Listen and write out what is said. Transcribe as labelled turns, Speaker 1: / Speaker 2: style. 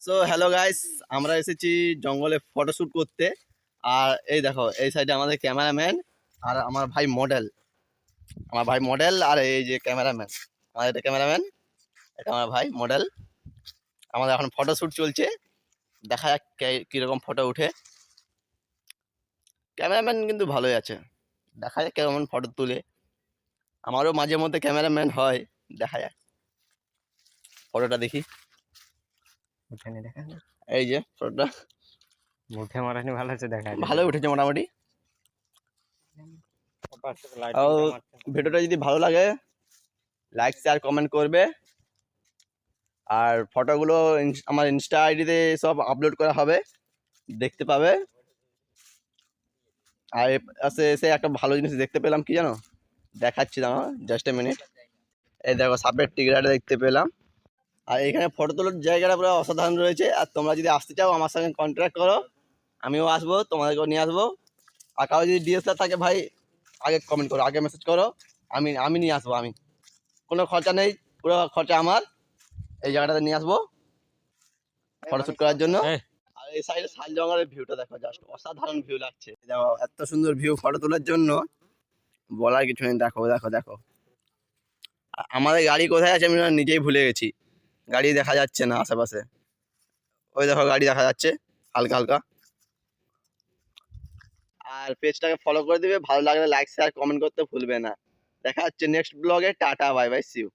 Speaker 1: So hello guys, আমরা এসেছি জঙ্গলে ফটোশ্যুট করতে। আর এই দেখো, এই সাইডে আমাদের ক্যামেরাম্যান আর আমার ভাই মডেল আর এই যে ক্যামেরাম্যান। আমাদের এটা ক্যামেরাম্যান, এটা আমার ভাই মডেল। আমাদের এখন ফটোশ্যুট চলছে, দেখা যাক কিরকম ফটো উঠে। ক্যামেরাম্যান কিন্তু ভালোই আছে, দেখা যাক কেমন ফটো তুলে। আমারও মাঝে মধ্যে ক্যামেরাম্যান হয়, দেখা যাক। ফটোটা দেখি,
Speaker 2: উঠেনি দেখা যায়।
Speaker 1: এই যে ফটোটা
Speaker 2: মুখে মারানি ভালো আছে দেখা যায়।
Speaker 1: ভালোই উঠেছে মোটামুটি।
Speaker 2: লাইটিংটা
Speaker 1: আর
Speaker 2: মারছে না।
Speaker 1: ভিডিওটা যদি ভালো লাগে লাইক শেয়ার কমেন্ট করবে। আর ফটোগুলো আমার ইনস্টা আইডিতে সব আপলোড করা হবে, দেখতে পাবে। আর এসে এসে একটা ভালো জিনিস দেখতে পেলাম, কি জানো, দেখাচ্ছি দাঁড়াও জাস্ট এ মিনিট। এই দেখো সাপের টিকরাটা দেখতে পেলাম। আর এখানে ফটো তোলার জায়গাটা পুরো অসাধারণ রয়েছে। আর তোমরা যদি আসতে চাও আমার সঙ্গে কন্ট্যাক্ট করো, আমিও আসবো, তোমাদেরকেও নিয়ে আসবো। আর কারো যদি ডিএসএলআর থাকে ভাই, আগে কমেন্ট করো, আগে মেসেজ করো, আমি আমি নিয়ে আসবো। আমি কোনো খরচা নেই, পুরো খরচা আমার। এই জায়গাটাতে নিয়ে আসবো ফটোশ্যুট করার জন্য। আর এই সাইডে শাল জঙ্গলের ভিউটা দেখো, জাস্ট অসাধারণ ভিউ লাগছে। দেখো এত সুন্দর ভিউ ফটো তোলার জন্য বলার কিছু নেই। দেখো দেখো দেখো, আমাদের গাড়ি কোথায় আছে আমি না নিজেই ভুলে গেছি। গাড়ি দেখা যাচ্ছে না আশেপাশে। ওই দেখো গাড়ি দেখা যাচ্ছে হালকা হালকা। আর পেজটাকে ফলো করে দিবে, ভালো লাগলে লাইক শেয়ার কমেন্ট করতে ভুলবে না। দেখা হচ্ছে নেক্সট ব্লগে। Tata, bye bye, see you.